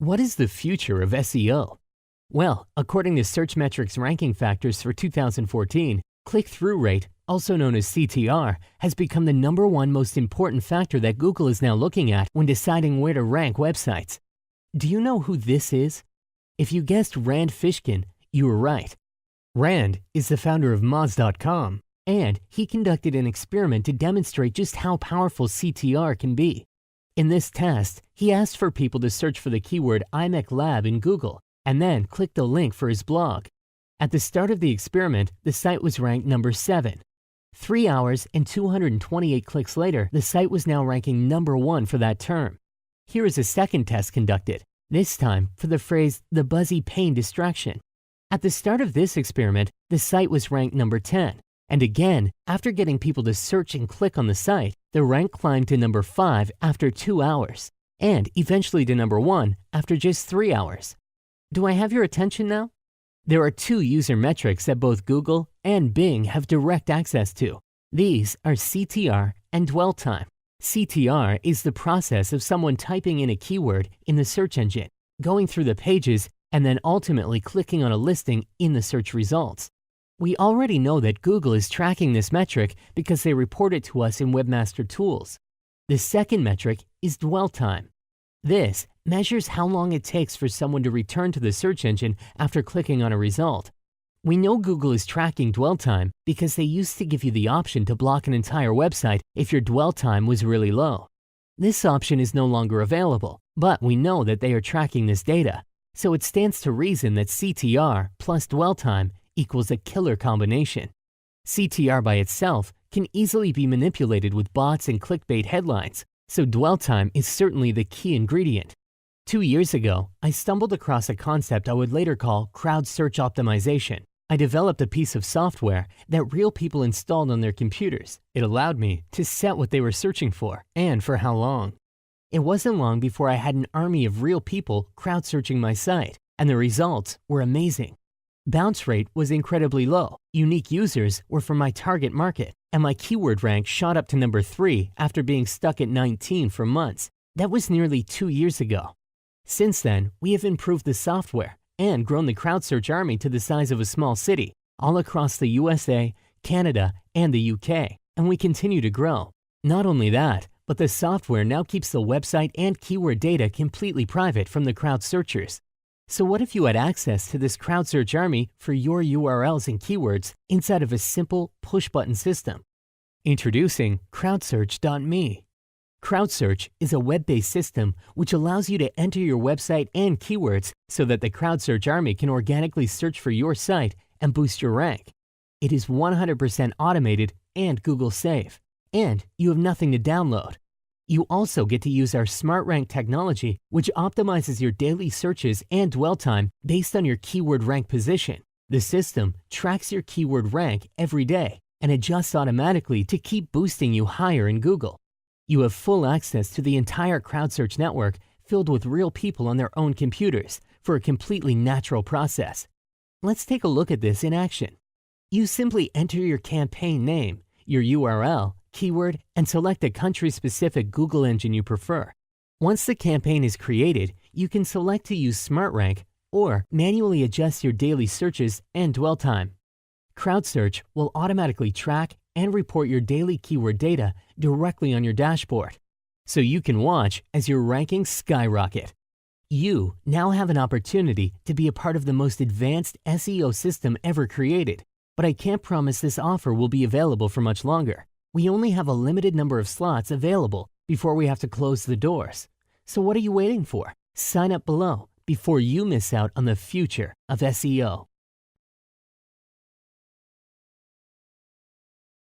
What is the future of SEO? Well, according to Search Metrics ranking factors for 2014, click-through rate, also known as CTR, has become the #1 most important factor that Google is now looking at when deciding where to rank websites. Do you know who this is? If you guessed Rand Fishkin, you were right. Rand is the founder of Moz.com, and he conducted an experiment to demonstrate just how powerful CTR can be. In this test, he asked for people to search for the keyword iMech Lab in Google and then click the link for his blog. At the start of the experiment, the site was ranked number 7. 3 hours and 228 clicks later, the site was now ranking number 1 for that term. Here is a second test conducted, this time for the phrase the buzzy pain distraction. At the start of this experiment, the site was ranked number 10. And again, after getting people to search and click on the site, the rank climbed to number 5 after 2 hours, and eventually to number 1 after just 3 hours. Do I have your attention now? There are 2 user metrics that both Google and Bing have direct access to. These are CTR and dwell time. CTR is the process of someone typing in a keyword in the search engine, going through the pages, and then ultimately clicking on a listing in the search results. We already know that Google is tracking this metric because they report it to us in Webmaster Tools. The second metric is dwell time. This measures how long it takes for someone to return to the search engine after clicking on a result. We know Google is tracking dwell time because they used to give you the option to block an entire website if your dwell time was really low. This option is no longer available, but we know that they are tracking this data, so it stands to reason that CTR plus dwell time equals a killer combination. CTR by itself can easily be manipulated with bots and clickbait headlines, so dwell time is certainly the key ingredient. 2 years ago, I stumbled across a concept I would later call crowd search optimization. I developed a piece of software that real people installed on their computers. It allowed me to set what they were searching for and for how long. It wasn't long before I had an army of real people crowd searching my site, and the results were amazing. Bounce rate was incredibly low, unique users were from my target market, and my keyword rank shot up to number 3 after being stuck at 19 for months. That was nearly 2 years ago. Since then, we have improved the software and grown the crowd search army to the size of a small city, all across the USA, Canada, and the UK, and we continue to grow. Not only that, but the software now keeps the website and keyword data completely private from the crowd searchers. So what if you had access to this crowd search army for your URLs and keywords inside of a simple push-button system? Introducing CrowdSearch.me. CrowdSearch is a web-based system which allows you to enter your website and keywords so that the crowd search army can organically search for your site and boost your rank. It is 100% automated and Google safe, and you have nothing to download. You also get to use our Smart Rank technology, which optimizes your daily searches and dwell time based on your keyword rank position. The system tracks your keyword rank every day and adjusts automatically to keep boosting you higher in Google. You have full access to the entire crowd search network filled with real people on their own computers for a completely natural process. Let's take a look at this in action. You simply enter your campaign name, your URL, keyword, and select a country-specific Google engine you prefer. Once the campaign is created, you can select to use Smart Rank or manually adjust your daily searches and dwell time. CrowdSearch will automatically track and report your daily keyword data directly on your dashboard, so you can watch as your rankings skyrocket. You now have an opportunity to be a part of the most advanced SEO system ever created, but I can't promise this offer will be available for much longer. We only have a limited number of slots available before we have to close the doors. So what are you waiting for? Sign up below before you miss out on the future of SEO.